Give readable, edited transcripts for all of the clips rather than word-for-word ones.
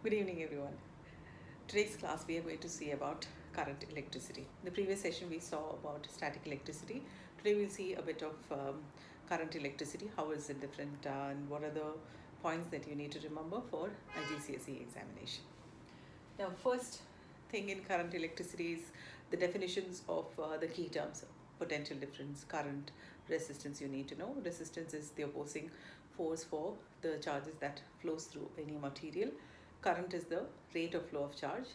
Good evening, everyone. Today's class we are going to see about current electricity. In the previous session we saw about static electricity. Today we'll see a bit of current electricity. How is it different and what are the points that you need to remember for IGCSE examination. Now, first thing in current electricity is the definitions of the key terms: potential difference, current, resistance. You need to know. Resistance is the opposing force for the charges that flows through any material. Current is the rate of flow of charge.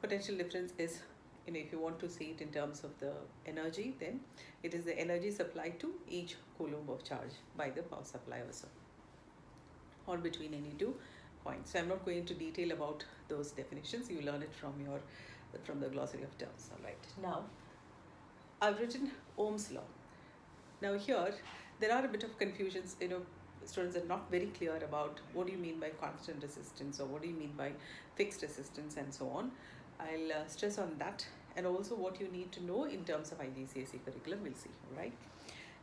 Potential difference is, if you want to see it in terms of the energy, then it is the energy supplied to each coulomb of charge by the power supply also, or between any two points. So I'm not going into detail about those definitions. You learn it from the glossary of terms. All right. Now, I've written Ohm's law. Now here there are a bit of confusions. Students are not very clear about what do you mean by constant resistance or what do you mean by fixed resistance and so on. I'll stress on that, and also what you need to know in terms of IGCSE curriculum. We'll see. All right.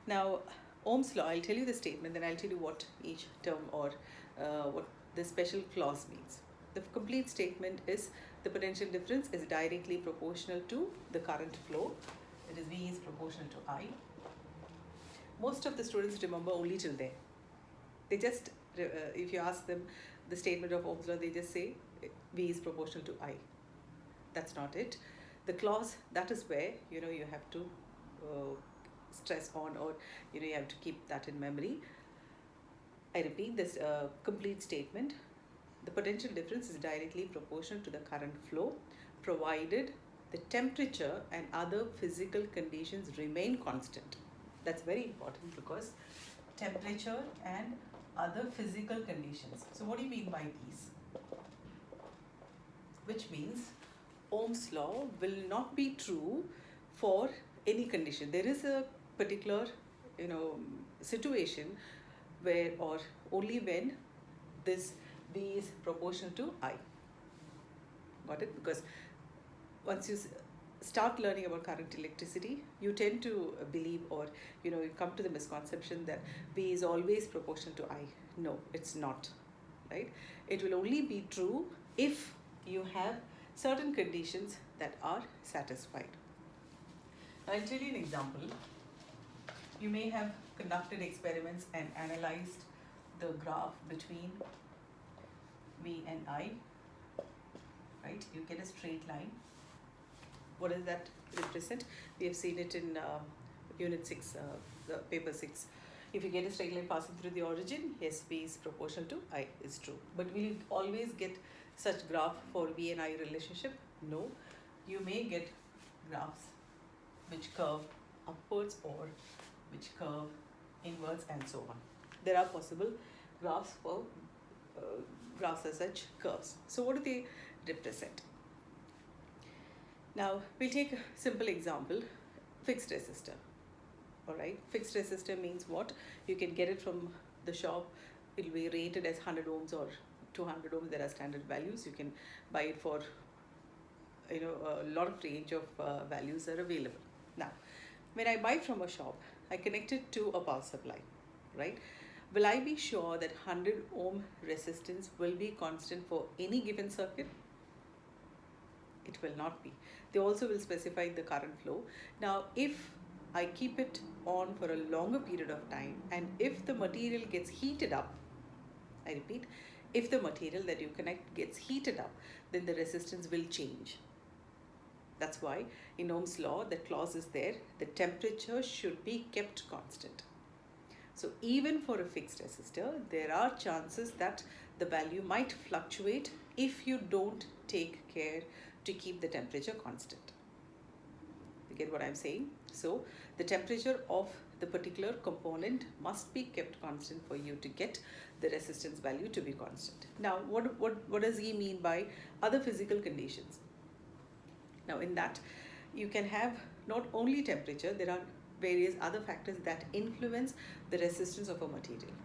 Now, Ohm's law, I'll tell you the statement, then I'll tell you what each term or what the special clause means. The complete statement is the potential difference is directly proportional to the current flow. That is, V is proportional to I. Most of the students remember only till there. They just, if you ask them the statement of Ohm's law, they just say V is proportional to I. That's not it. The clause, that is where you have to stress on, or you have to keep that in memory. I repeat this complete statement. The potential difference is directly proportional to the current flow, provided the temperature and other physical conditions remain constant. That's very important, because temperature and other physical conditions. So what do you mean by these? Which means Ohm's law will not be true for any condition. There is a particular situation where, or only when, this V is proportional to I. Got it? Because once you start learning about current electricity, you tend to believe, or you come to the misconception that V is always proportional to I. No, it's not. Right? It will only be true if you have certain conditions that are satisfied. I'll tell you an example. You may have conducted experiments and analyzed the graph between V and I. Right? You get a straight line. What does that represent? We have seen it in Unit 6, the paper 6. If you get a straight line passing through the origin, yes, V is proportional to I is true. But will you always get such graph for V and I relationship? No. You may get graphs which curve upwards or which curve inwards and so on. There are possible graphs for graphs as such curves. So what do they represent? Now, we'll take a simple example, fixed resistor. All right, fixed resistor means what? You can get it from the shop. It will be rated as 100 ohms or 200 ohms. There are standard values. You can buy it for, a lot of range of values are available. Now, when I buy from a shop, I connect it to a power supply, right? Will I be sure that 100 ohm resistance will be constant for any given circuit? It will not be. They also will specify the current flow. Now, if I keep it on for a longer period of time, and if the material gets heated up, I repeat, if the material that you connect gets heated up, then the resistance will change. That's why in Ohm's law, the clause is there, the temperature should be kept constant. So even for a fixed resistor, there are chances that the value might fluctuate if you don't take care to keep the temperature constant. You get what I'm saying? So the temperature of the particular component must be kept constant for you to get the resistance value to be constant. Now, what does he mean by other physical conditions? Now, in that, you can have not only temperature, there are various other factors that influence the resistance of a material.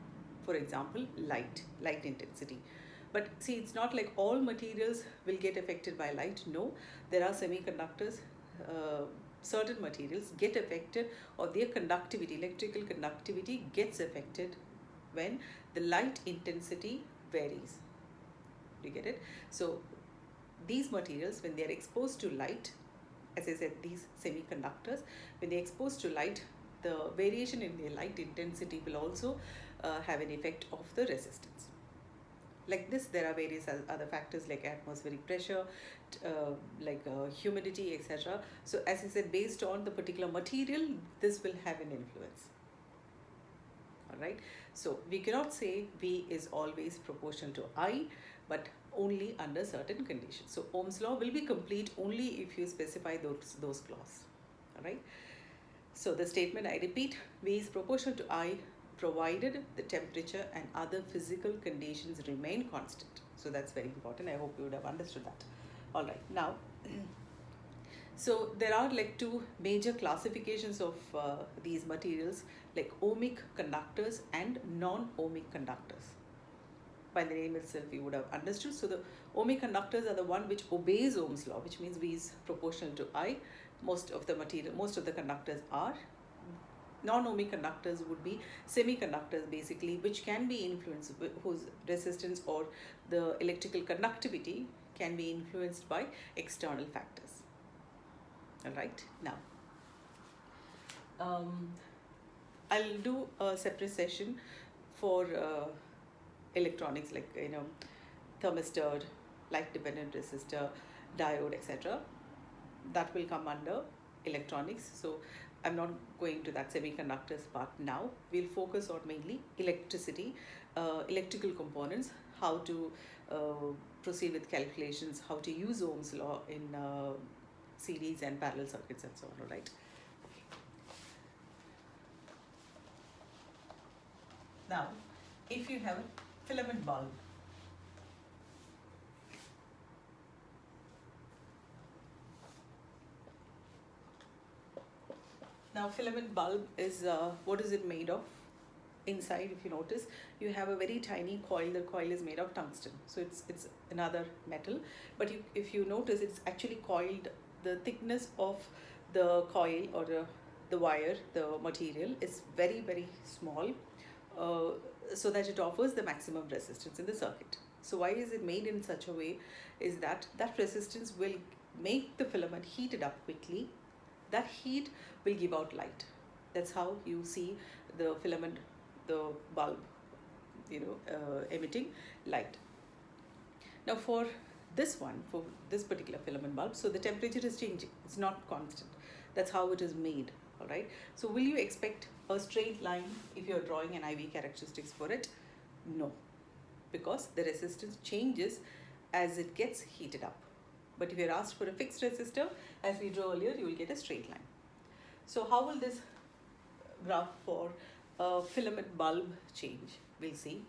For example, light intensity. But see, it's not like all materials will get affected by light. No, there are semiconductors, certain materials get affected, or their conductivity, electrical conductivity gets affected when the light intensity varies. Do you get it? So these materials, when they are exposed to light, as I said, these semiconductors, when they are exposed to light, the variation in their light intensity will also have an effect of the resistance. Like this, there are various other factors like atmospheric pressure, humidity, etc. So as I said, based on the particular material, this will have an influence. All right. So we cannot say V is always proportional to I, but only under certain conditions. So Ohm's law will be complete only if you specify those clauses. All right. So the statement, I repeat, V is proportional to I provided the temperature and other physical conditions remain constant. So that's very important. I hope you would have understood that. All right. Now, so there are like two major classifications of these materials, like ohmic conductors and non-ohmic conductors. By the name itself, you would have understood. So the ohmic conductors are the one which obeys Ohm's law, which means V is proportional to I. Most of the conductors are. Non-ohmic conductors would be semiconductors, basically, which can be influenced, whose resistance or the electrical conductivity can be influenced by external factors. All right. Now, I'll do a separate session for electronics, like thermistor, light-dependent resistor, diode, etc. That will come under electronics. So I'm not going to that semiconductors part now. We'll focus on mainly electricity, electrical components, how to proceed with calculations, how to use Ohm's law in series and parallel circuits and so on. All right. Now, if you have a filament bulb, now filament bulb is, what is it made of? Inside, if you notice, you have a very tiny coil. The coil is made of tungsten, so it's another metal. But if you notice, it's actually coiled. The thickness of the coil or the wire, the material, is very, very small, so that it offers the maximum resistance in the circuit. So why is it made in such a way? Is that resistance will make the filament heated up quickly. That heat will give out light. That's how you see the filament, the bulb, emitting light. Now for this particular filament bulb, so the temperature is changing. It's not constant. That's how it is made. All right. So will you expect a straight line if you're drawing an IV characteristics for it? No, because the resistance changes as it gets heated up. But if you're asked for a fixed resistor, as we drew earlier, you will get a straight line. So how will this graph for a filament bulb change? We'll see.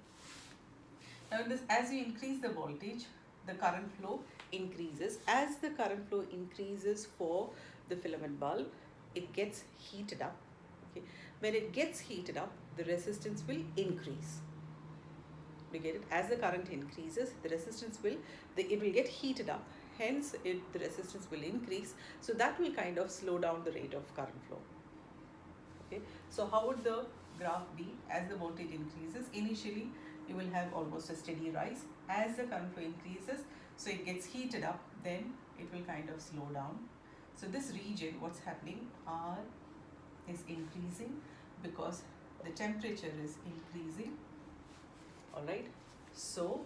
Now as you increase the voltage, the current flow increases. As the current flow increases for the filament bulb, it gets heated up. Okay. When it gets heated up, the resistance will increase. You get it? As the current increases, the resistance it will get heated up. Hence, the resistance will increase. So that will kind of slow down the rate of current flow. Okay. So how would the graph be as the voltage increases? Initially, you will have almost a steady rise. As the current flow increases, so it gets heated up, then it will kind of slow down. So this region, what's happening, R is increasing because the temperature is increasing. All right. So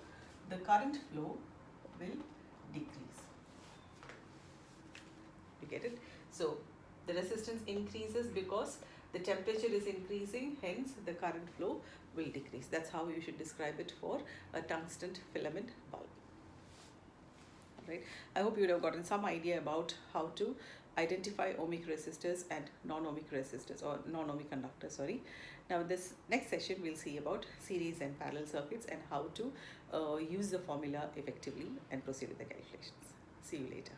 the current flow will decrease. You get it? So the resistance increases because the temperature is increasing, hence the current flow will decrease. That's how you should describe it for a tungsten filament bulb. Right? I hope you would have gotten some idea about how to identify ohmic resistors and non-ohmic resistors, or non-ohmic conductors, sorry. Now this next session we'll see about series and parallel circuits and how to use the formula effectively and proceed with the calculations. See you later.